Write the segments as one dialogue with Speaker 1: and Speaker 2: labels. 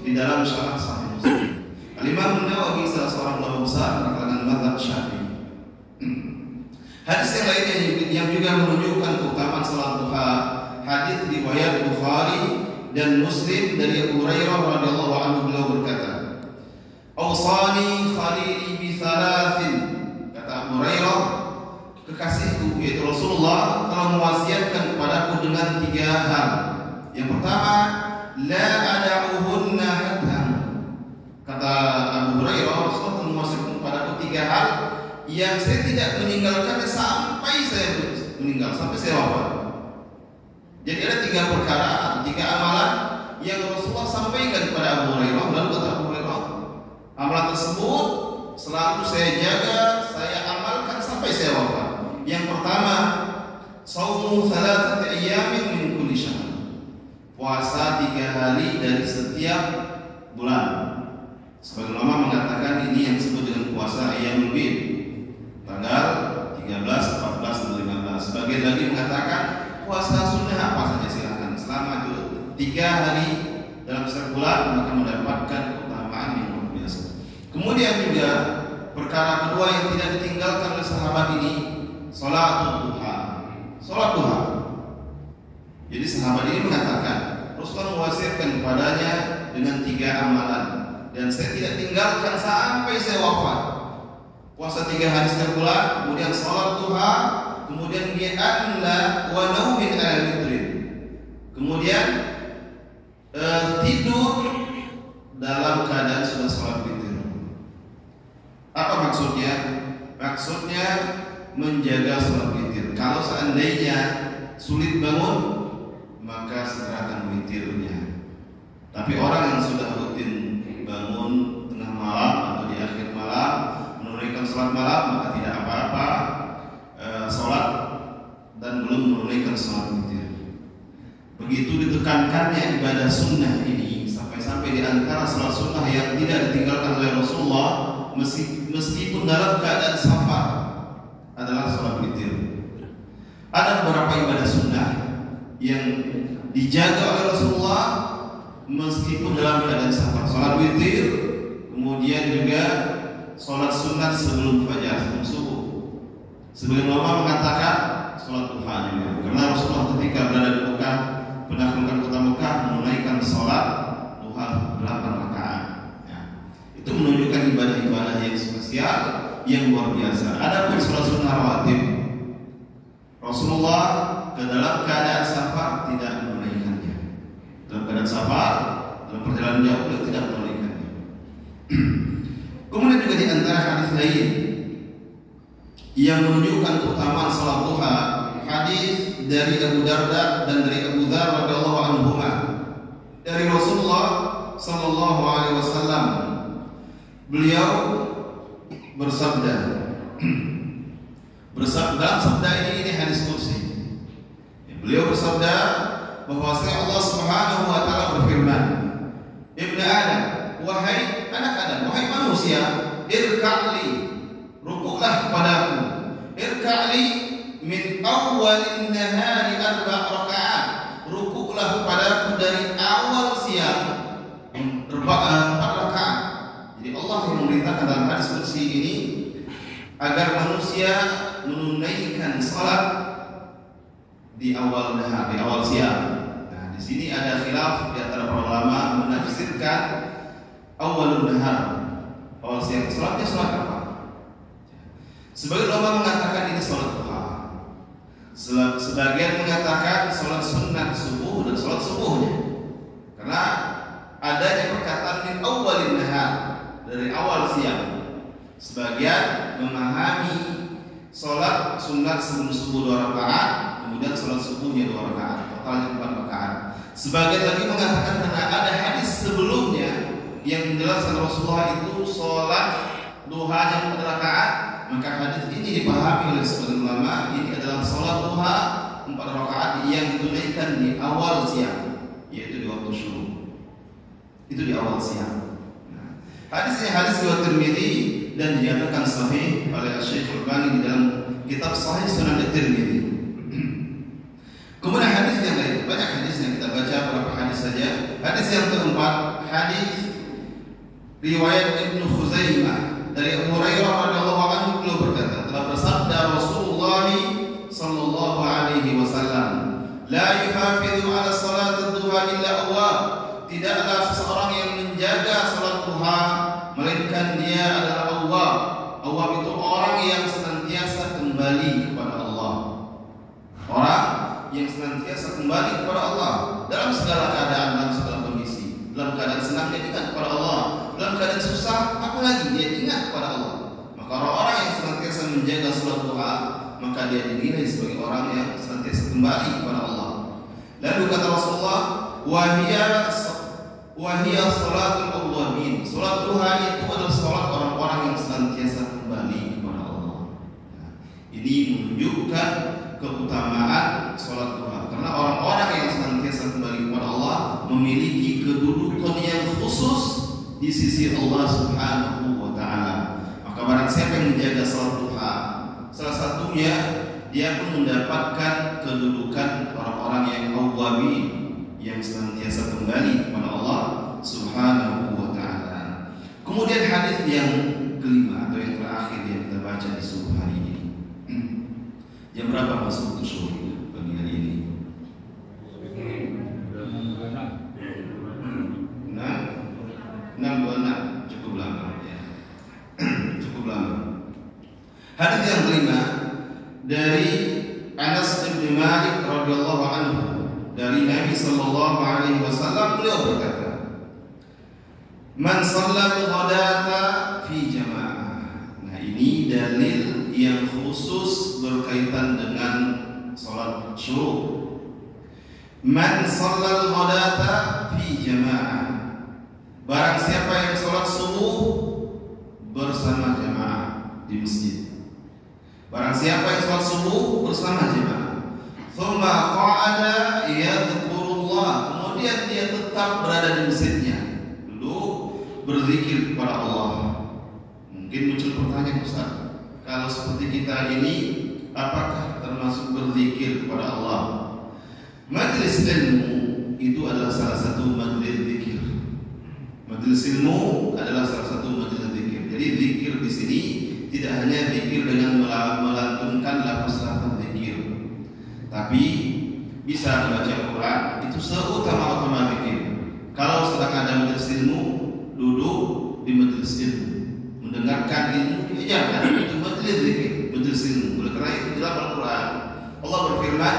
Speaker 1: di dalam syarah Sahih Muslim. Al-Imam Nawawi salah seorang ulama besar kalangan mazhab Syafi'i. Hadis yang lainnya yang juga menunjukkan keutamaan salat duha, hadis riwayat Bukhari dan Muslim dari Abu Hurairah radhiyallahu anhu, beliau berkata, "Awsani khalili bi thalathin." Kata Abu Hurairah, kekasihku yaitu Rasulullah telah mewasiatkan kepadaku dengan 3 hal. Yang pertama, la ada'uhunna hatta. Kata Abu Hurairah, Rasulullah telah mewasiatkan kepadaku 3 hal yang saya tidak meninggalkannya sampai saya meninggal, sampai saya wafat. Jadi ada 3 perkara, 3 amalan yang Rasulullah sampaikan kepada Abu Hurairah. Lalu kata Abu Hurairah, amalan tersebut selalu saya jaga, saya amalkan sampai saya wafat. Yang pertama, shaumu 3 ayyamin min kulli syahr. Puasa 3 hari dari setiap bulan. Sebagian ulama mengatakan ini yang disebut dengan puasa ayyamul bid, tanggal 13, 14, dan 15. Sebagian lagi mengatakan puasa sunnah apa saja silakan, selama itu 3 hari dalam setiap bulan maka mendapatkan keutamaan yang luar biasa. Kemudian juga perkara kedua yang tidak ditinggalkan oleh sahabat ini, salat duha. Salat duha. Jadi sahabat ini mengatakan Rasulullah mewasiatkan kepadanya dengan 3 amalan dan saya tidak tinggalkan sampai saya wafat. Puasa 3 hari setiap bulan, kemudian salat duha, kemudian bi'anla wa naumin al-witrin. Kemudian tidur dalam keadaan sudah salat witir. Apa maksudnya? Maksudnya menjaga salat witir. Kalau seandainya sulit bangun, maka segerakan witirnya. Tapi orang yang sudah rutin bangun tengah malam atau di akhir malam menunaikan salat malam, maka tidak apa-apa salat dan belum menunaikan salat witir. Begitu ditekankannya ibadah sunnah ini, sampai-sampai di antara salat sunnah yang tidak ditinggalkan oleh Rasulullah meskipun dalam keadaan safar adalah salat witir. Ada beberapa ibadah sunnah yang dijaga oleh Rasulullah meskipun dalam keadaan safar. Salat witir, kemudian juga salat sunat sebelum fajar, sebelum subuh. Sebagian ulama mengatakan salat duha juga, karena Rasulullah ketika berada di Mekah, menaklukkan kota Mekah, menunaikan salat duha 8 rakaat. Ya. Itu menunjukkan ibadah-ibadah yang spesial, yang luar biasa. Adapun salat sunnah rawatib, Rasulullah ke dalam keadaan safar tidak menunaikannya. Dalam keadaan safar, dalam perjalanan jauh beliau tidak menunaikannya. Kemudian juga di antara hadis lain yang menunjukkan keutamaan salat duha, hadis dari Abu Darda dan dari Abu Dzar radhiyallahu anhuma, dari Rasulullah sallallahu alaihi wasallam. Beliau bersabda, dalam sabda ini hadis qudsi. Beliau bersabda bahwasanya Allah Subhanahu wa taala berfirman, "Ibnu Adam, wahai anak Adam, wahai manusia, irka'li, rukuklah kepadaku. Irka'li min awwalin nahari 4 rakaat. Rukuklah kepadaku dari awal siang 4 rakaat." Jadi Allah yang memerintahkan dalam hadis qudsi ini agar manusia menunaikan salat di awal nahar, di awal siang. Nah, di sini ada khilaf di antara para ulama menafsirkan awalun nahar, awal siang. Salatnya salat apa? Sebagian ulama mengatakan ini salat duha. Sebagian mengatakan salat sunat subuh dan salat subuhnya. Karena adanya perkataan min awalin nahar, dari awal siang. Sebagian memahami salat sunat sebelum subuh 2 rakaat, kemudian salat subuhnya 2 rakaat, totalnya 4 rakaat. Sebagian lagi mengatakan karena ada hadis sebelumnya yang menjelaskan Rasulullah itu salat duhanya 4 rakaat, maka hadis ini dipahami oleh sebagian ulama ini adalah salat duha 4 rakaat yang ditunaikan di awal siang, yaitu di waktu syuruk. Itu di awal siang. Nah, hadisnya hadis riwayat Tirmidzi dan dinyatakan sahih oleh Syekh Al-Albani di dalam kitab Sahih Sunan At-Tirmidzi. Kemudian hadis yang lain, banyak hadis yang kita baca, beberapa hadis hadis saja. Hadis yang keempat, hadis riwayat Ibnu Khuzaimah dari Abu Hurairah radhiyallahu anhu, beliau berkata, telah bersabda Rasulullah sallallahu alaihi wasallam, la yuhafidhu ala salat ad-duha illa awwab. Tidaklah seseorang yang menjaga salat duha melainkan dia adalah awwab. Awwab itu orang yang senantiasa kembali kepada Allah. Orang yang senantiasa kembali kepada Allah dalam segala keadaan, dalam segala kondisi. Dalam keadaan senang dia ingat kepada Allah, dalam keadaan susah apalagi dia ingat kepada Allah. Maka orang-orang yang senantiasa menjaga salat duha, maka dia dinilai sebagai orang yang senantiasa kembali kepada Allah. Lalu kata Rasulullah, wahia salatul awwabin. Salat duha itu adalah salat orang-orang yang senantiasa kembali kepada Allah. Nah, ini menunjukkan keutamaan salat duha, karena orang-orang yang senantiasa kembali kepada Allah memiliki kedudukan yang khusus di sisi Allah Subhanahu wa taala. Maka barang siapa yang menjaga salat duha, salah satunya dia pun mendapatkan kedudukan orang-orang yang awwabin, yang senantiasa kembali kepada Allah Subhanahu wa taala. Kemudian hadis yang kelima atau yang terakhir yang kita baca di subuh hari ini. Jam berapa masuk ke subuh pagi hari ini? Enam 6:26, cukup lama ya. Cukup lama. Hadis yang kelima dari Anas bin Malik radhiyallahu anhu, dari Nabi sallallahu alaihi wasallam, beliau berkata, man shallal ghadata fi jamaah. Nah, ini dalil yang khusus berkaitan dengan salat syuruk. Man shallal ghadata fi jamaah. Barang siapa yang salat subuh bersama jamaah di masjid. Barang siapa yang salat subuh bersama jamaah, thumma qa'ada yadhkurullah, kemudian dia tetap berada di masjidnya, duduk berzikir kepada Allah. Mungkin muncul pertanyaan, Ustaz, kalau seperti kita ini apakah termasuk berzikir kepada Allah? Majelis ilmu itu adalah salah satu majelis zikir. Majelis ilmu adalah salah satu majelis zikir. Jadi zikir di sini tidak hanya zikir dengan melantunkan lafaz-lafaz zikir, tapi bisa membaca Quran, itu seutama-utama zikir. Kalau sedang ada majelis ilmu, duduk di majelis ilmu, mendengarkan ilmu, diajarkan, itu majelis zikir, majelis ilmu. Oleh karena itu dalam Al-Quran Allah berfirman,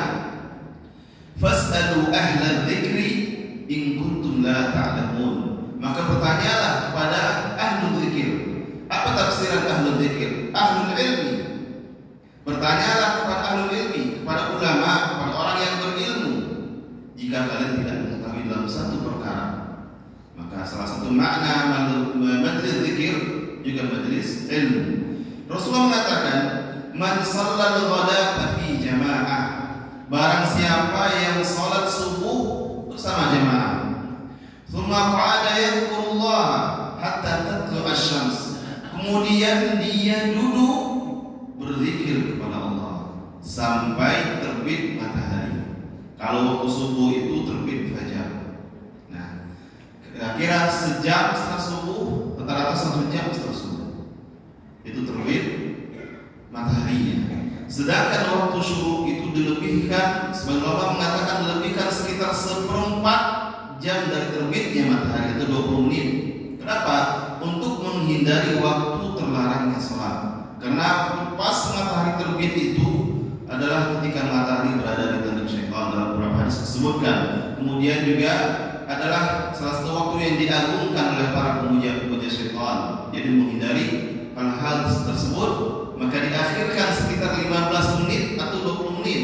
Speaker 1: fas'alu ahla dzikri in kuntum la ta'lamun. Maka bertanyalah kepada ahlu dzikir. Apa tafsiran ahlu dzikir? Ahlul ilmi. Bertanyalah kepada ahlul ilmi, kepada ulama, kepada orang yang berilmu, jika kalian tidak mengetahui dalam satu perkara. Maka salah satu makna majelis zikir juga majelis ilmu. Rasulullah mengatakan, man shallal ghadata fi jamaah. Barang siapa yang salat subuh bersama jamaah, thumma qa'ada yadhkurullah hatta tatlu asy-syams. Kemudian dia duduk berzikir kepada Allah sampai terbit matahari. Kalau waktu subuh itu terbit fajar. Nah, kira-kira sejam setelah subuh, rata-rata 1 jam setelah subuh, itu terbit mataharinya. Sedangkan waktu syuruk itu dilebihkan, sebagian ulama mengatakan dilebihkan sekitar 1/4 jam dari terbitnya matahari, itu 20 menit. Kenapa? Untuk menghindari waktu terlarangnya sholat. Karena pas matahari terbit itu adalah ketika matahari berada di tangan syaitan, dalam beberapa hadis disebutkan. Kemudian juga adalah salah satu waktu yang diagungkan oleh para pemuja-pemuja syaitan. Jadi menghindari hal-hal tersebut, maka diakhirkan sekitar 15 menit atau 20 menit.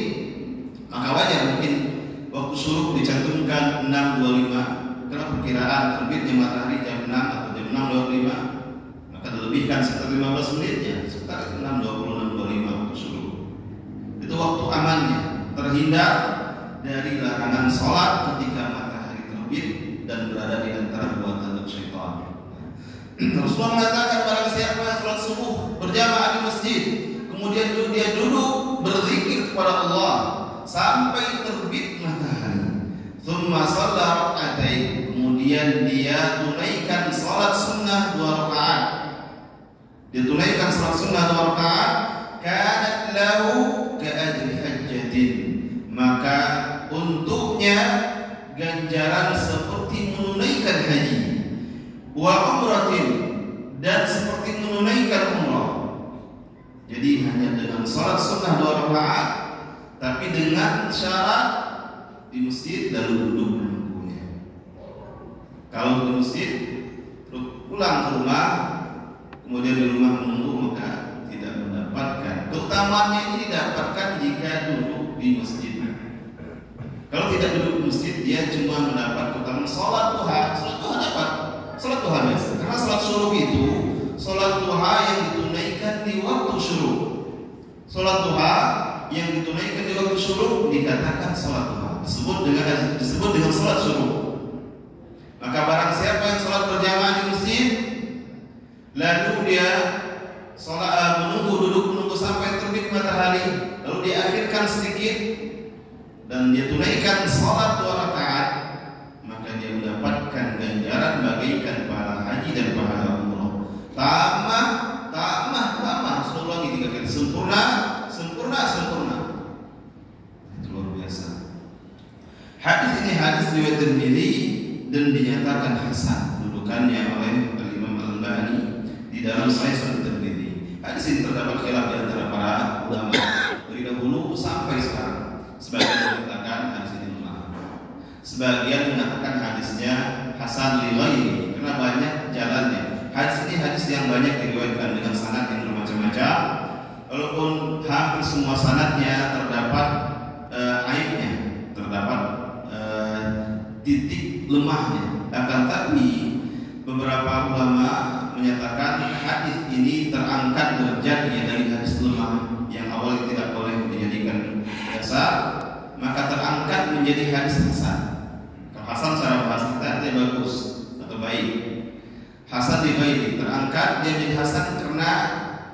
Speaker 1: Maka wajar mungkin waktu syuruk dicantumkan 6.25, karena perkiraan terbitnya matahari jam 6 atau jam 6.25, maka dilebihkan sekitar 15 menitnya, sekitar 6.20, 6.25 waktu syuruk. Itu waktu amannya, terhindar dari larangan sholat ketika matahari terbit dan berada di antara dua tanduk syaitan. Rasulullah mengatakan, barang siapa yang sholat subuh berjamaah di masjid, kemudian dia duduk berzikir kepada Allah sampai terbit matahari. Tsumma shalla rak'atain, kemudian dia tunaikan salat sunnah 2 rakaat. Dia tunaikan salat sunnah 2 rakaat, kanat lahu ka'ajri hajjatin, maka untuknya ganjaran seperti menunaikan haji, wa umratin, dan seperti menunaikan umrah. Jadi hanya dengan salat sunnah 2 rakaat, tapi dengan syarat di masjid lalu duduk menunggunya. Kalau di masjid pulang ke rumah, kemudian di rumah menunggu, maka tidak mendapatkan. Keutamaannya ini didapatkan jika duduk di masjid. Kalau tidak duduk di masjid, dia cuma mendapat keutamaan sholat duha. Sholat duha dapat, sholat duha biasa. Karena sholat syuruk itu sholat duha yang ditunaikan di waktu syuruk. Sholat duha yang ditunaikan di waktu syuruk dikatakan sholat duha, disebut dengan sholat syuruk. Maka barang siapa yang sholat berjamaah di masjid, lalu dia sholat menunggu sampai terbit matahari, lalu diakhirkan sedikit dan dia tunaikan sholat 2 rakaat, maka dia mendapatkan ganjaran bagaikan pahala haji dan pahala umrah. Tamah, harus ulangi 3 kali. Sempurna. Itu luar biasa. Hadis ini hadis riwayat Tirmidzi dan dinyatakan hasan kedudukannya oleh Imam Al-Albani di dalam Sahih Sunan Tirmidzi. Hadis ini terdapat khilaf di antara para ulama dari dahulu sampai sekarang. Sebagian mengatakan hadis ini lemah, sebagian mengatakan hadisnya hasan li ghairi, karena banyak jalannya. Hadis ini hadis yang banyak diriwayatkan dengan sanad yang bermacam-macam, walaupun hampir semua sanadnya terdapat aibnya, terdapat titik lemahnya. Akan tapi beberapa ulama menyatakan hadis ini terangkat derajatnya dari hadis lemah yang awalnya tidak boleh dijadikan dasar, maka terangkat menjadi hadis hasan. Kalau hasan secara bahasa kita artinya bagus atau baik. Hasan di ghairi, terangkat dia menjadi hasan karena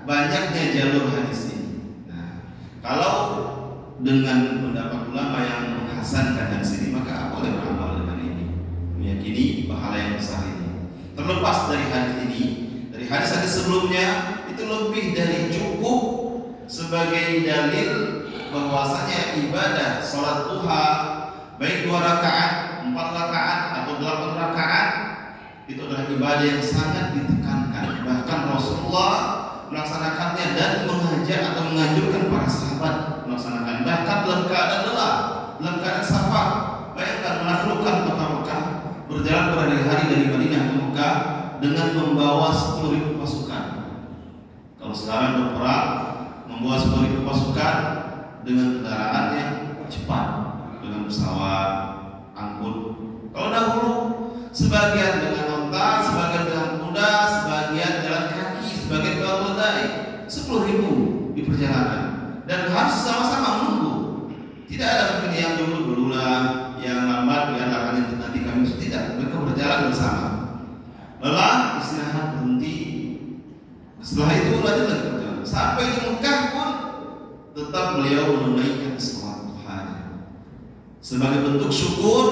Speaker 1: banyaknya jalur hadis ini. Nah, kalau dengan pendapat ulama yang menghasankan hadis ini, maka boleh beramal dengan ini, meyakini pahala yang besar ini. Terlepas dari hadis ini, dari hadis-hadis sebelumnya, itu lebih dari cukup sebagai dalil bahwasanya ibadah salat duha baik 2 rakaat, 4 rakaat atau 8 rakaat itu adalah ibadah yang sangat ditekankan. Bahkan Rasulullah melaksanakannya dan mengajak atau menganjurkan para sahabat melaksanakan, bahkan dalam keadaan lelah, dalam keadaan safar. Bayangkan menaklukkan kota Mekah, berjalan berhari-hari dari Madinah ke Mekah dengan membawa 10.000 pasukan. Kalau sekarang berperang membawa 10.000 pasukan dengan kendaraan yang cepat, dengan pesawat, angkut. Kalau dahulu sebagian dengan onta, sebagian dengan kuda, sebagian jalan kaki, sebagian bawa keledai. 10.000 di perjalanan dan harus sama-sama menunggu. Tidak ada mungkin yang dulu lah, yang lambat biar nanti kami tidak. Mereka berjalan bersama. Lelah, istirahat, berhenti. Setelah itu lanjut lagi berjalan. Sampai di Mekah pun tetap beliau menunaikan salat duha sebagai bentuk syukur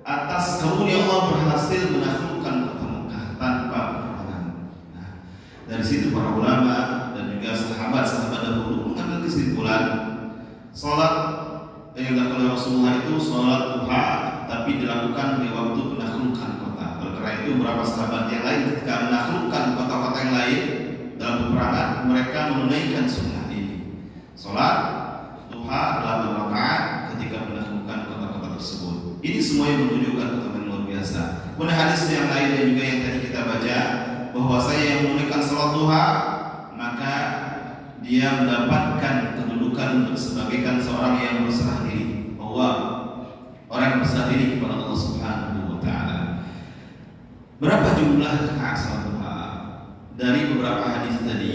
Speaker 1: atas karunia Allah berhasil menaklukkan kota Mekah tanpa peperangan. Nah, dari situ para ulama dan juga sahabat-sahabat dahulu mengambil kesimpulan salat yang dilakukan oleh Rasulullah itu salat duha, tapi dilakukan di waktu penaklukan kota. Oleh karena itu beberapa sahabat yang lain ketika menaklukkan kota-kota yang lain dalam peperangan, mereka menunaikan sunnah ini, salat duha 8 rakaat ketika menaklukkan kota-kota tersebut. Ini semuanya menunjukkan keutamaan luar biasa. Kemudian hadis yang lain dan juga yang tadi kita baca, bahwa saya yang menunaikan salat duha, maka dia mendapatkan kedudukan sebagaikan seorang yang berserah diri, bahwa orang yang berserah diri kepada Allah Subhanahu wa taala. Berapa jumlah rakaat salat duha? Dari beberapa hadis tadi,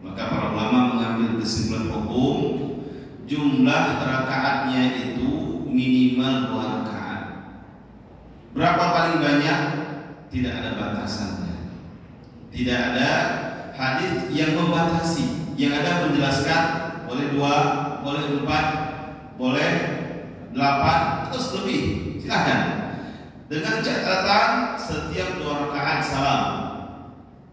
Speaker 1: maka para ulama mengambil kesimpulan hukum jumlah rakaatnya itu minimal 2 rakaat. Berapa paling banyak? Tidak ada batasannya. Tidak ada hadis yang membatasi. Yang ada menjelaskan boleh 2, boleh 4, boleh 8 8 atau lebih, silakan. Dengan catatan setiap 2 rakaat salam.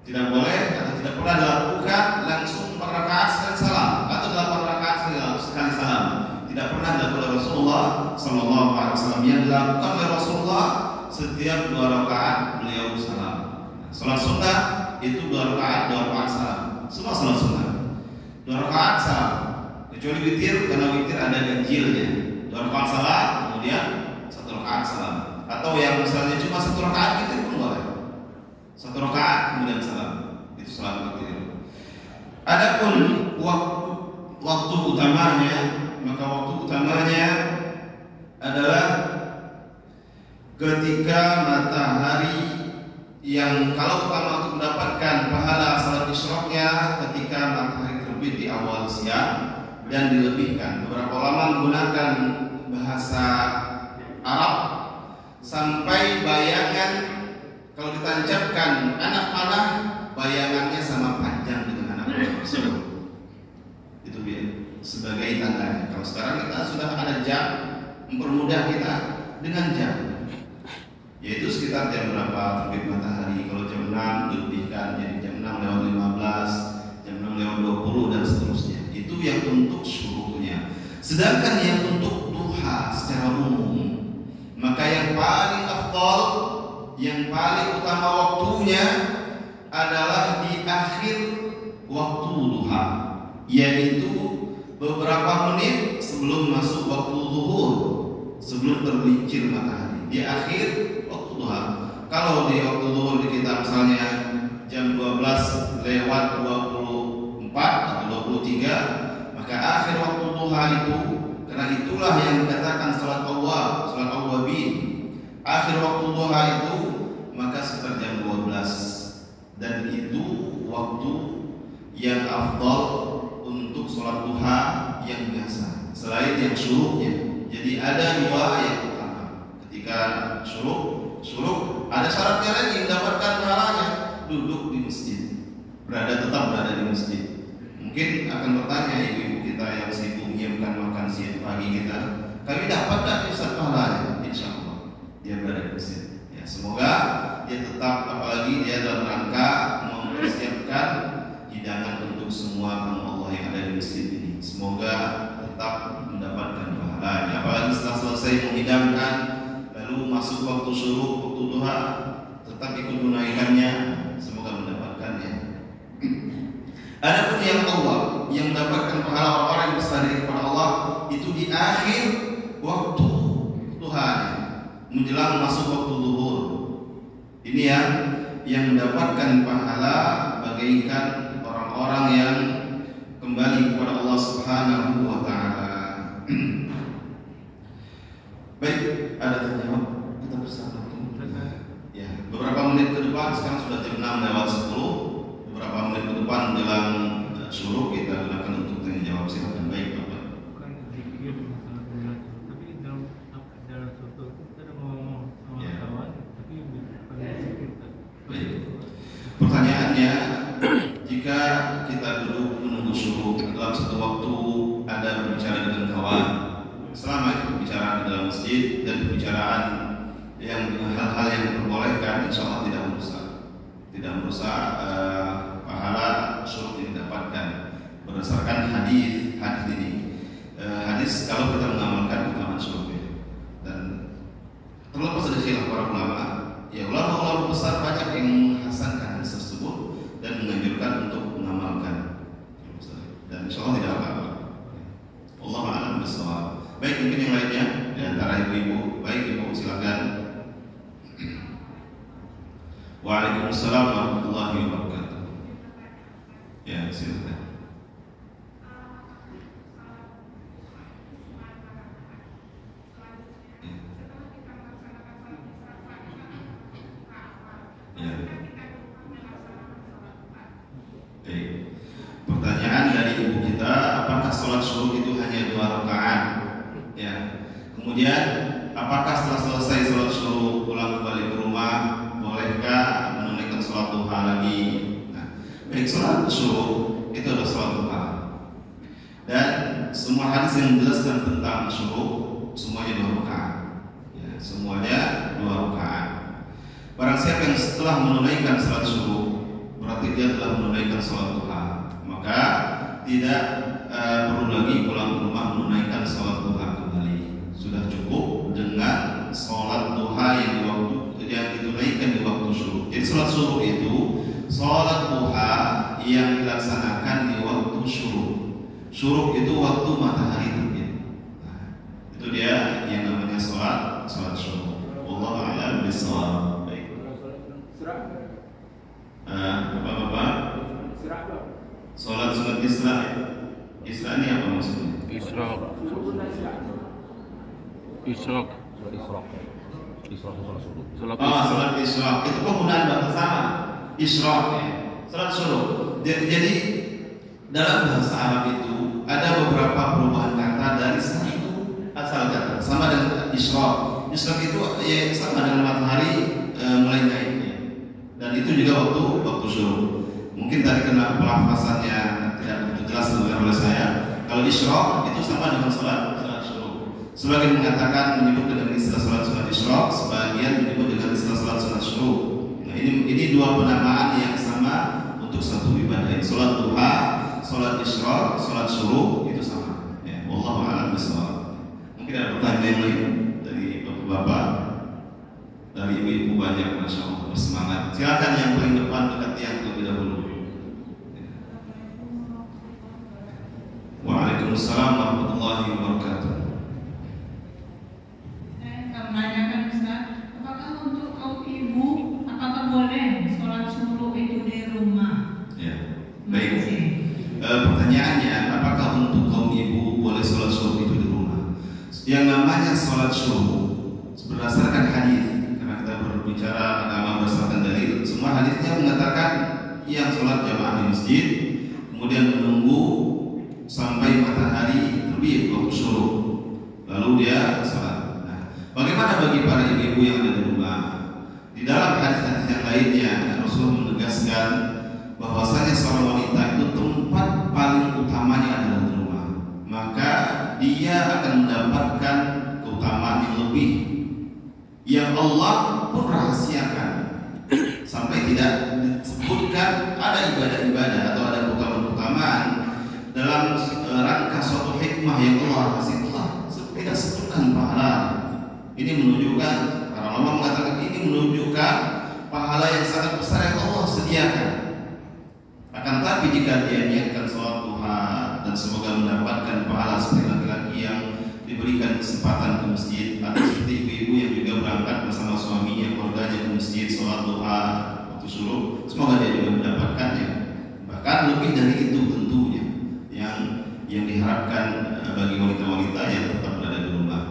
Speaker 1: Tidak boleh atau tidak pernah dilakukan langsung 4 rakaat sekali salam atau 8 rakaat sekali salam. Tidak pernah dilakukan oleh Rasulullah Sallallahu Alaihi Wasallam. Yang dilakukan oleh Rasulullah setiap 2 rakaat beliau salam. Salat sunnah itu 2 rakaat salam. Semua salat sunnah 2 rakaat salam. Kecuali witir, karena witir ada ganjilnya. 2 rakaat salam, kemudian 1 rakaat salam. Atau yang misalnya cuma 1 rakaat witir pun boleh. 1 rakaat kemudian salam. Itu salat witir. Adapun waktu utamanya, maka waktu utamanya adalah ketika matahari yang kalau utama untuk mendapatkan pahala salat isyraqnya ketika matahari terbit di awal siang dan dilebihkan. Beberapa ulama menggunakan bahasa Arab sampai bayangan kalau ditancapkan anak panah bayangannya sama panjang dengan anak panah tersebut. Itu sebagai tandanya. Kalau sekarang kita sudah ada jam mempermudah kita dengan jam. Yaitu sekitar jam berapa terbit matahari. Kalau jam 6 dilebihkan jadi jam 6:15, jam 6:20 dan seterusnya. Itu yang untuk syuruqnya. Sedangkan yang untuk duha secara umum, maka yang paling afdal, yang paling utama waktunya adalah di akhir waktu duha, yaitu beberapa menit sebelum masuk waktu zuhur, sebelum tergelincir matahari. Di akhir waktu duha. Kalau di waktu zuhur di kita misalnya jam 12:24 atau 23, maka akhir waktu duha itu, karena itulah yang dikatakan salat awwabin. Akhir waktu duha itu maka sekitar jam 12, dan itu waktu yang afdal untuk salat duha yang biasa selain yang syuruqnya. Jadi ada 2 yang utama. Ketika syuruq ada syaratnya lagi mendapatkan pahalanya, duduk di masjid, tetap berada di masjid. Mungkin akan bertanya ibu-ibu kita yang sibuk menyiapkan makan siang pagi kita, kami dapat tak Ustaz pahalanya? Insyaallah dia berada di masjid. Ya, semoga dia tetap, apalagi dia dalam rangka mempersiapkan hidangan untuk semua tamu Allah yang ada di masjid ini. Semoga tetap mendapatkan pahalanya. Apalagi setelah selesai menghidangkan, lalu masuk waktu syuruq, waktu duha, tetap ikut menunaikannya. Semoga mendapatkannya. Adapun yang Allah yang mendapatkan pahala orang-orang yang bersandar kepada Allah itu di akhir waktu duha, menjelang masuk waktu zuhur. Ini yang mendapatkan pahala bagaikan orang-orang yang kembali kepada Allah Subhanahu wa taala. Baik, ada terjawab? Kita bersama. Ya, beberapa menit ke depan, sekarang sudah jam 6:10. Beberapa menit ke depan dalam syuruq kita gunakan untuk tanya jawab. Silakan. Baik, Bapak.
Speaker 2: Bukan zikir masalah bulan, tapi dalam suatu kita ada ngomong sama kawan, tapi bukan zikir.
Speaker 1: Baik. Pertanyaannya, jika kita duduk menunggu syuruq dalam satu waktu ada berbicara dengan kawan, selama itu pembicaraan di dalam masjid dan pembicaraan yang dengan hal-hal yang diperbolehkan, insya Allah tidak merusak pahala syuruq yang didapatkan berdasarkan hadis ini. Hadis kalau kita mengamalkan keutamaan syuruq, dan terlepas dari khilaf para ulama, ya ulama-ulama besar banyak yang menghasankan hadis tersebut dan menganjurkan untuk mengamalkan, dan insya Allah tidak apa-apa. Allahu a'lam bishawab. Baik, mungkin yang lainnya di antara ibu-ibu. Baik, ibu silakan. Waalaikumsalam warahmatullahi wabarakatuh. Ya, silakan. Ya. Baik. Pertanyaan dari ibu kita, apakah sholat syuruq itu hanya 2 rakaat? Ya. Kemudian, apakah setelah selesai sholat syuruq pulang kembali ke rumah, bolehkah menunaikan sholat duha lagi? Nah, baik, sholat syuruq itu adalah sholat duha, dan semua hadis yang menjelaskan tentang syuruq semuanya 2 rakaat. Ya, semuanya 2 rakaat. Barang siapa yang setelah menunaikan salat syuruk, berarti dia telah menunaikan salat duha, maka tidak perlu lagi pulang ke rumah menunaikan salat duha kembali. Sudah cukup dengan salat duha yang ditunaikan di waktu syuruk. Jadi salat syuruk itu salat duha yang dilaksanakan di waktu syuruk. Syuruk itu waktu matahari terbit. Nah, itu dia yang namanya salat syuruk. Wallahu a'lam bishawab. Baik. Bapak-bapak, salat sunat Isra. Isra ini apa maksudnya?
Speaker 3: Israq.
Speaker 1: Salat Isra itu penggunaan bahasa sama. Isra, salat syuruk. Jadi dalam bahasa Arab itu ada beberapa perubahan kata dari satu asal kata sama dengan Isra. Isra itu ya sama dengan matahari mulai naiknya. Dan itu juga waktu syuruk. Mungkin tadi karena pelafasannya tidak begitu jelas oleh saya. Kalau Isra itu sama dengan salat syuruk. Sebagian mengatakan menyebut dengan istilah salat sunat Isra, sebagian menyebut dengan istilah salat sunat syuruk. Nah, ini dua penamaan yang sama untuk satu ibadah. Salat duha, salat Isra, salat syuruk itu sama. Ya, wallahu a'lam bishawab. Mungkin ada pertanyaan yang lain dari bapak-bapak, dari ibu-ibu banyak, masya Allah, bersemangat. Silakan yang paling depan dekat yang terlebih dahulu. Waalaikumsalam warahmatullahi wabarakatuh.
Speaker 4: Menanyakan Ustaz, apakah untuk kaum ibu apakah boleh sholat syuruk itu di rumah?
Speaker 1: Ya, baik. Pertanyaannya, apakah untuk kaum ibu boleh sholat syuruk itu di rumah? Yang namanya sholat syuruk berdasarkan hadis, karena kita berbicara agama berdasarkan dalil, semua hadisnya mengatakan yang sholat jamaah di masjid, kemudian menunggu sampai matahari terbit waktu syuruk, lalu dia sholat. Bagaimana bagi para ibu-ibu yang ada di rumah? Di dalam hadis-hadis yang lainnya, Rasulullah menegaskan bahwasanya seorang wanita itu tempat paling utamanya adalah di rumah. Maka dia akan mendapatkan keutamaan yang lebih, yang Allah pun rahasiakan sampai tidak disebutkan ada ibadah-ibadah atau ada keutamaan-keutamaan dalam rangka suatu hikmah yang Allah rahasiakan, tidak sebutkan pahala. Ini menunjukkan, para ulama mengatakan ini menunjukkan pahala yang sangat besar yang Allah sediakan. Akan tapi jika dia niatkan sholat duha dan semoga mendapatkan pahala seperti laki-laki yang diberikan kesempatan ke masjid, atau seperti ibu-ibu yang juga berangkat bersama suaminya, keluarganya ke masjid sholat duha waktu syuruk, semoga dia juga mendapatkannya. Bahkan lebih dari itu tentunya yang diharapkan bagi wanita-wanita yang tetap berada di rumah.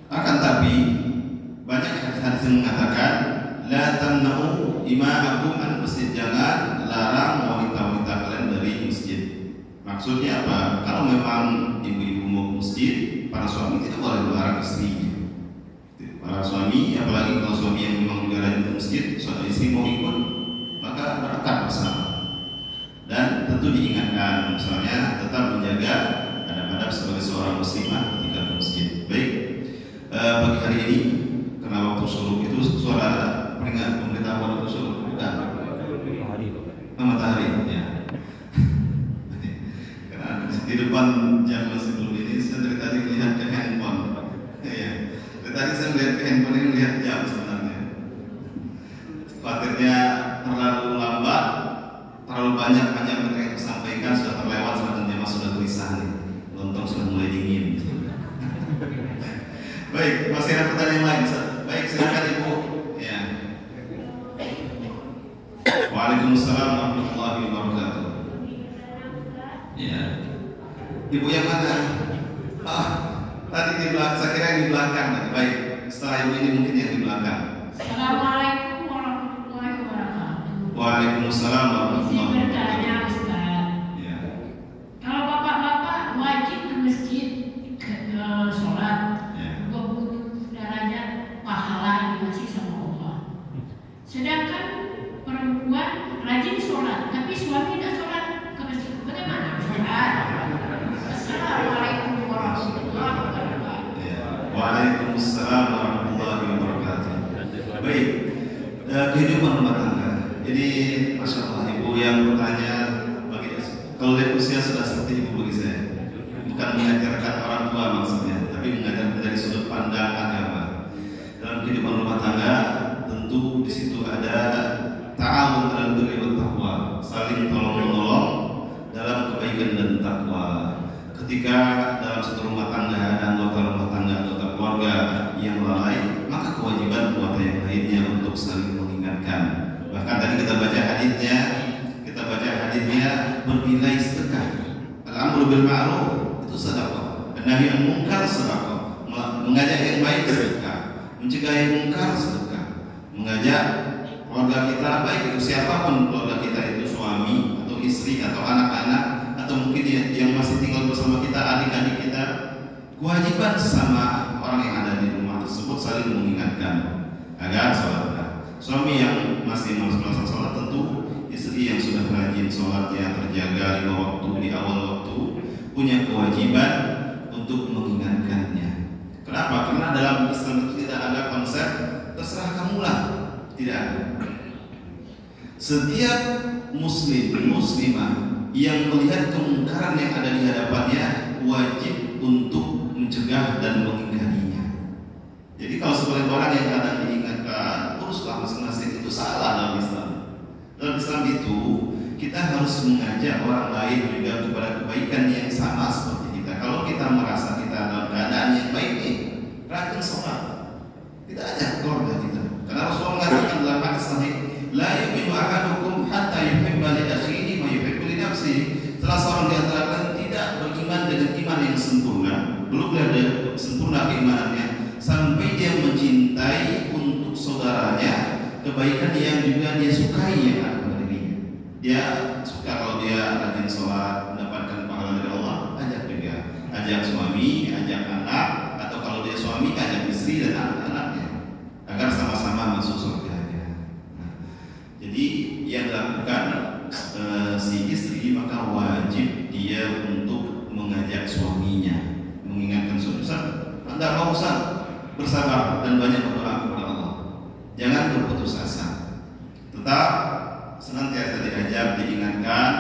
Speaker 1: Akan tapi banyak hadis yang mengatakan la tamna'u ima'akum an masjid, jangan larang wanita-wanita kalian dari masjid. Maksudnya apa? Kalau memang ibu-ibu mau ke masjid, para suami tidak boleh melarang istrinya. Para suami, apalagi kalau suami yang memang juga rajin ke masjid, suami istri mau ikut, maka berangkat bersama. Dan tentu diingatkan, misalnya tetap menjaga adab-adab sebagai seorang muslimah ketika ke masjid. Baik. Pagi hari ini karena waktu syuruk itu suara peringatan pemberitahuan waktu syuruk bukan matahari ya. Karena di depan jam masih belum ini, saya dari tadi melihat ke handphone ya. Dari tadi saya melihat ke handphone ini, melihat jam sebenarnya. Khawatirnya terlalu lambat, terlalu banyak yang tersampaikan, sudah terlewat, sebenarnya sudah gelisah nih, lontong sudah mulai dingin. Baik, masih ada pertanyaan lain? Baik, silakan Ibu. Ya. Waalaikumsalam warahmatullahi wabarakatuh. Ya. Ibu yang mana? Tadi di belakang, saya kira yang di belakang. Baik, setelah ibu ini mungkin yang di belakang.
Speaker 4: Assalamualaikum warahmatullahi wabarakatuh.
Speaker 1: Waalaikumsalam warahmatullahi wabarakatuh. Ya.
Speaker 4: Kalau bapak-bapak wajib ke masjid sholat, pahala dikasih sama Allah. Sedangkan perempuan rajin sholat, tapi suami tidak sholat ke masjid. Bagaimana? Assalamualaikum warahmatullahi wabarakatuh.
Speaker 1: kehidupan rumah tangga. Jadi masya Allah, ibu yang bertanya, kalau lihat usia sudah seperti ibu bagi saya, bukan mengajarkan orang tua maksudnya, tapi mengajarkan dari sudut pandang agama. Dalam kehidupan rumah tangga, tentu di situ ada ta'awun 'alal birri wat taqwa, saling tolong menolong dalam kebaikan dan takwa. Ketika dalam satu rumah tangga ada anggota rumah tangga, anggota keluarga yang lalai, maka kewajiban anggota yang lainnya untuk saling mengingatkan. Bahkan tadi kita baca hadisnya bernilai sedekah. Al-amru bil ma'ruf itu sedekah, nahi anil munkar sedekah, mengajak yang baik sedekah, mencegah yang munkar sedekah, mengajak keluarga kita, baik itu siapapun keluarga kita, itu suami atau istri atau anak-anak atau mungkin yang masih tinggal bersama kita, adik-adik kita, kewajiban sesama orang yang ada di rumah tersebut saling mengingatkan agar sholat. Suami yang masih malas-malasan sholat, tentu istri yang sudah rajin sholatnya, terjaga 5 waktu di awal waktu, punya kewajiban untuk mengingatkannya. Kenapa? Karena dalam Islam itu tidak ada konsep terserah kamulah, tidak ada. Setiap muslimah yang melihat kemungkaran yang ada di hadapannya wajib untuk mencegah dan mengingkarinya. Jadi kalau sebagai orang yang kadang diingatkan, uruslah masing-masing, itu salah dalam Islam. Dalam Islam itu kita harus mengajak orang lain juga kepada kebaikan yang sama seperti kita. Kalau kita merasa kita dalam keadaan yang baik nih, rajin sholat, kita ajak keluarga kita. Karena Rasulullah mengatakan dalam hadis sahih, la yu'minu ahadukum hatta yuhibba li akhihi ma yuhibbu li nafsihi. Salah seorang di antara kalian tidak beriman dengan iman yang sempurna, belum ada sempurna keimanannya, sampai dia mencintai untuk saudaranya kebaikan yang juga dia sukai yang ada pada dirinya. Dia suka kalau dia rajin sholat, mendapatkan pahala dari Allah, ajak juga, ajak suami, ajak anak, atau kalau dia suami, ajak istri dan anak-anaknya, agar sama-sama masuk surga. Jadi yang dilakukan si istri, maka wajib dia untuk mengajak suaminya, mengingatkan suami, Anda mau bersabar dan banyak berdoa kepada Allah. Jangan berputus asa. Tetap senantiasa diajak, diingatkan.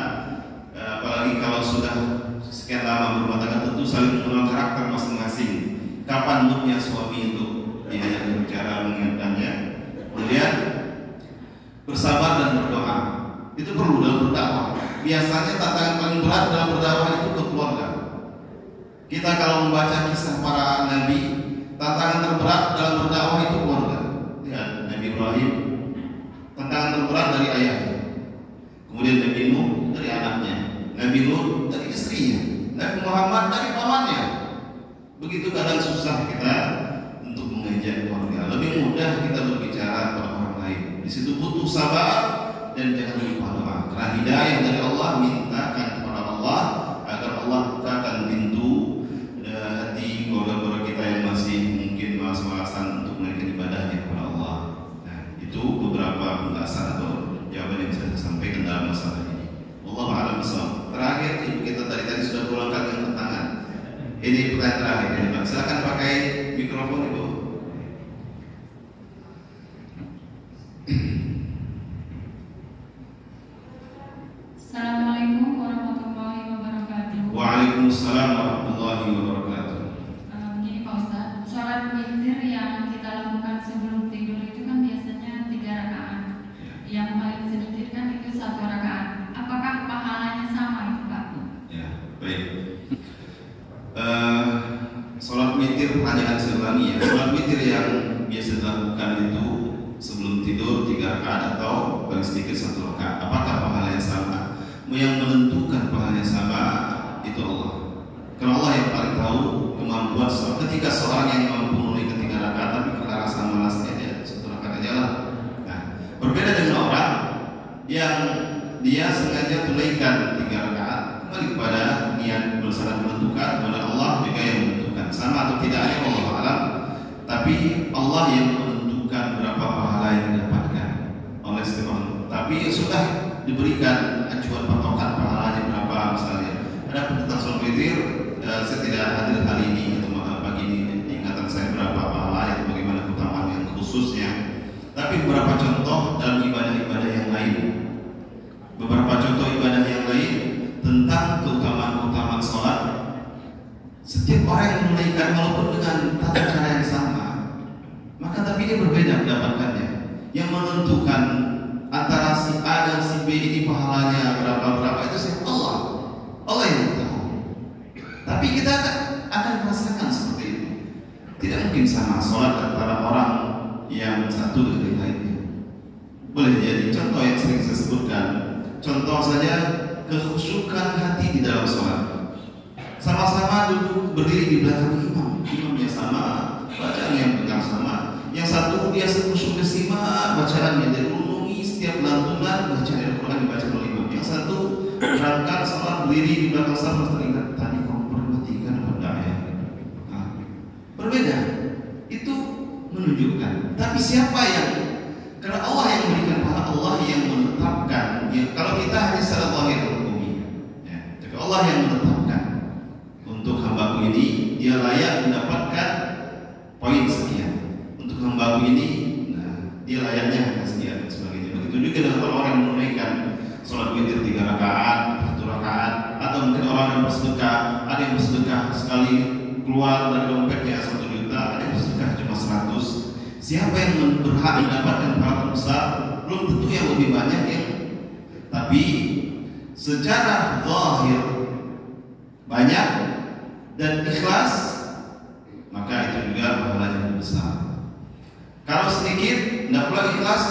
Speaker 1: Apalagi kalau sudah sekian lama berumah tangga, tentu saling mengenal karakter masing-masing. Kapan moodnya suami untuk diajak berbicara, mengingatkannya. Kemudian bersabar dan berdoa. Itu perlu dalam berdakwah. Biasanya tantangan paling berat dalam berdakwah itu ke keluarga. Kita kalau membaca kisah para nabi, tantangan terberat dalam berdakwah itu keluarga. Lihat Nabi Ibrahim, tantangan terberat dari ayahnya. Kemudian Nabi Nuh dari anaknya, Nabi Lut dari istrinya, Nabi Muhammad dari pamannya. Begitu kadang susah kita untuk mengajak keluarga. Lebih mudah kita berbicara kepada orang lain. Di situ butuh sabar dan jangan lupa doa. Karena hidayah dari Allah, mintakan kepada Allah agar Allah bukakan pintu hati keluarga-keluarga kita yang masih mungkin malas-malasan untuk menaikkan ibadahnya kepada Allah. Nah, itu beberapa penjelasan atau jawaban yang bisa saya sampaikan dalam masalah ini. Wallahu a'lam bishawab. Terakhir, ibu kita tadi sudah berulang kali angkat tangan. Ini pertanyaan terakhir ini, Pak. Silakan pakai mikrofon, Ibu.
Speaker 4: Assalamualaikum warahmatullahi wabarakatuh.
Speaker 1: Waalaikumsalam warahmatullahi wabarakatuh.
Speaker 4: Begini Pak Ustadz, sholat witir yang kita lakukan sebelum tidur itu kan biasanya 3 rakaat. Yang paling sedikit kan itu 1 rakaat. Apakah pahalanya sama itu Pak?
Speaker 1: Ya, baik. Sholat witir, pertanyaan saya ulangi ya. Sholat witir yang biasa dilakukan itu sebelum tidur 3 rakaat atau paling sedikit 1 rakaat. Apakah pahalanya sama? Yang menentukan pahalanya sama itu Allah. Karena Allah yang paling tahu kemampuan seorang. Ketika seorang yang mampu menunaikan 3 rakaat tapi karena rasa malasnya dia 1 rakaat aja lah. Nah, berbeda dengan orang yang dia sengaja tunaikan 3 rakaat, kembali kepada niat bersama menentukan, kepada Allah juga yang menentukan. Sama atau tidaknya Allah alam, tapi Allah yang menentukan berapa pahala yang didapatkan oleh setiap orang. Tapi sudah diberikan acuan patokan pahalanya berapa misalnya. Ada tentang sholat witir, saya tidak hadir hari ini atau pagi ini ingatan saya berapa pahalanya, bagaimana keutamaan yang khususnya. Tapi beberapa contoh contoh dalam ibadah-ibadah yang lain. Beberapa contoh ibadah yang lain tentang keutamaan-keutamaan sholat. Setiap orang yang menunaikan walaupun dengan tata cara yang sama, maka tapi dia berbeda mendapatkannya. Yang menentukan antara si A dan si B ini pahalanya berapa itu siapa? Allah yang tahu. Tapi kita akan merasakan seperti itu. Tidak mungkin sama sholat antara orang yang satu dengan yang lainnya. Boleh jadi contoh yang sering saya sebutkan. Contoh saja kekhusyukan hati di dalam sholat. Sama-sama duduk berdiri di belakang imamnya sama, bacaan yang benar sama. Yang satu dia sekhusyuk simak bacaannya, dia renungi setiap lantunan bacaan Al-Quran dibaca oleh imam. Yang satu berangkat sholat berdiri di belakang saf teringat tadi kamu perhatikan apa ya? Berbeda. Itu menunjukkan. Tapi siapa yang? Karena Allah yang memberikan pahala, Allah yang menetapkan. Ya, kalau kita hanya secara zahir menghukumi, ya, tapi Allah yang menetapkan untuk hambaku ini dia layak mendapatkan poin sekian. Untuk hambaku ini, dia layaknya hanya sekian dan sebagainya. Begitu juga dengan orang yang menunaikan sholat witir 3 rakaat, 1 rakaat, atau mungkin orang yang bersedekah. Ada yang bersedekah sekali keluar dari dompetnya 1 juta, ada yang bersedekah cuma 100. Siapa yang berhak mendapatkan pahala besar? Belum tentu yang lebih banyak yang. Tapi secara zahir banyak dan ikhlas, maka itu juga pahalanya besar. Kalau sedikit, tidak pula ikhlas,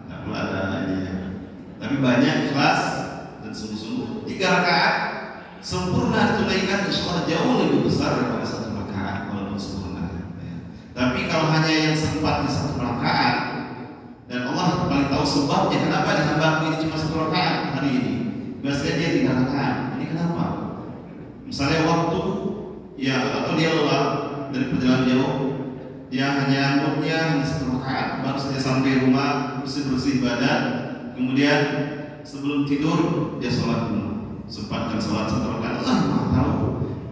Speaker 1: tidak pula ada adanya. Tapi banyak ikhlas dan sungguh-sungguh. 3 rakaat sempurna ditunaikan, insya Allah jauh lebih besar daripada 1 rakaat walaupun sempurna. Tapi kalau hanya yang sempat di 1 rakaat, dan Allah paling tahu sebabnya kenapa dihambaku ini cuma 1 rakaat hari ini. Biasanya dia 3 rakaat. Ini kenapa? Misalnya waktu, ya atau dia lelah dari perjalanan jauh, dia hanya moodnya hanya 1 rakaat, baru saja sampai rumah bersih-bersih badan, kemudian sebelum tidur dia sholat dulu, sempatkan sholat 1 rakaat. Allah Maha tahu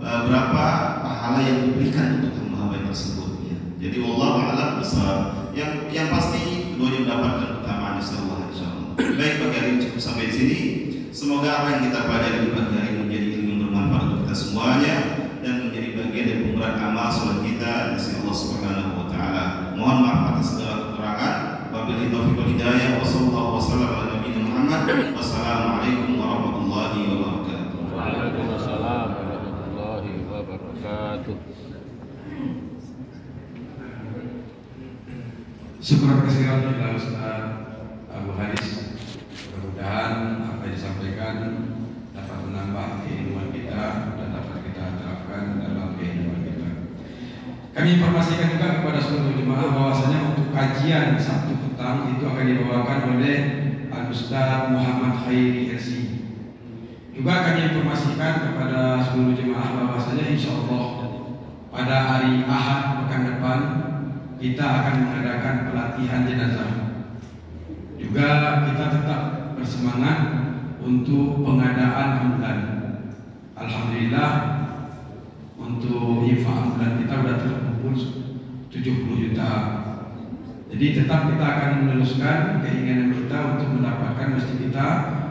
Speaker 1: berapa pahala yang diberikan untuk hamba tersebut. Ya. Jadi Allah a'lam besar. Yang pasti keduanya mendapatkan keutamaan insyaallah. Baik, pagi hari ini cukup sampai di sini. Semoga apa yang kita pelajari di pagi hari menjadi ilmu yang bermanfaat untuk kita semuanya dan menjadi bagian dari pemberat amal sholat kita di sisi Allah Subhanahu wa taala. Mohon maaf atas segala kekurangan. Wabillahi taufiq wal hidayah. Wassallallahu wasallam ala nabiyina Muhammad. Wassalamualaikum warahmatullahi wabarakatuh.
Speaker 3: Waalaikumsalam warahmatullahi wabarakatuh.
Speaker 5: Syukur kesiran kepada Ustaz Abu Haris. Mudah-mudahan apa yang disampaikan dapat menambah keilmuan kita dan dapat kita terapkan dalam kehidupan kita. Kami informasikan juga kepada seluruh jemaah bahwasanya untuk kajian Sabtu petang itu akan dibawakan oleh Al-Ustaz Muhammad Khairi LC. Juga kami informasikan kepada seluruh jemaah bahwasanya insya Allah pada hari Ahad pekan depan kita akan mengadakan pelatihan jenazah. Juga kita tetap bersemangat untuk pengadaan ambulan. Alhamdulillah untuk infak ambulan kita sudah terkumpul 70 juta. Jadi tetap kita akan meneruskan keinginan kita untuk mendapatkan masjid kita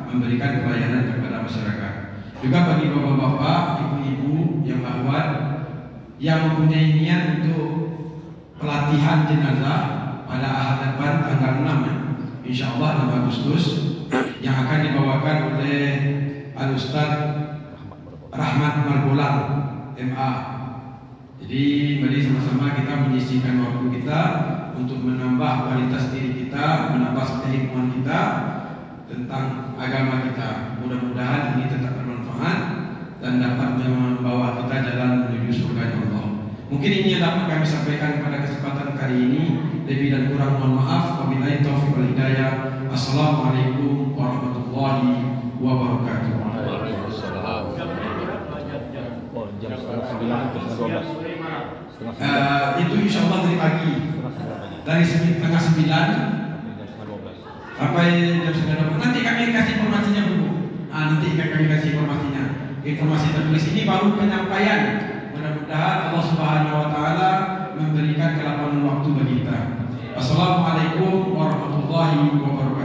Speaker 5: memberikan pelayanan kepada masyarakat. Juga bagi bapak-bapak, ibu-ibu yang akhwat yang mempunyai niat untuk pelatihan jenazah pada Ahad depan tanggal 6 insyaallah 6 Agustus yang akan dibawakan oleh Al-Ustaz Rahmat Margolang MA. Jadi mari sama-sama kita menyisihkan waktu kita untuk menambah kualitas diri kita, menambah keilmuan kita tentang agama kita. Mudah-mudahan ini tetap bermanfaat dan dapat membawa kita jalan menuju surga Allah. Mungkin ini yang dapat kami sampaikan pada kesempatan kali ini. Lebih dan kurang mohon maaf. Wabillahi taufiq wal hidayah. Assalamualaikum warahmatullahi wabarakatuh.
Speaker 3: Waalaikumsalam. Oh, jam 9:30.
Speaker 5: Itu insya Allah dari pagi, dari 8:30 sampai jam 9:00. Nanti kami kasih informasinya dulu. Nanti kami kasih informasinya. Informasi tertulis ini baru penyampaian. Mudah-mudahan Allah Subhanahu wa taala memberikan kelapangan waktu bagi kita. Wassalamualaikum warahmatullahi warahmatullahi wabarakatuh.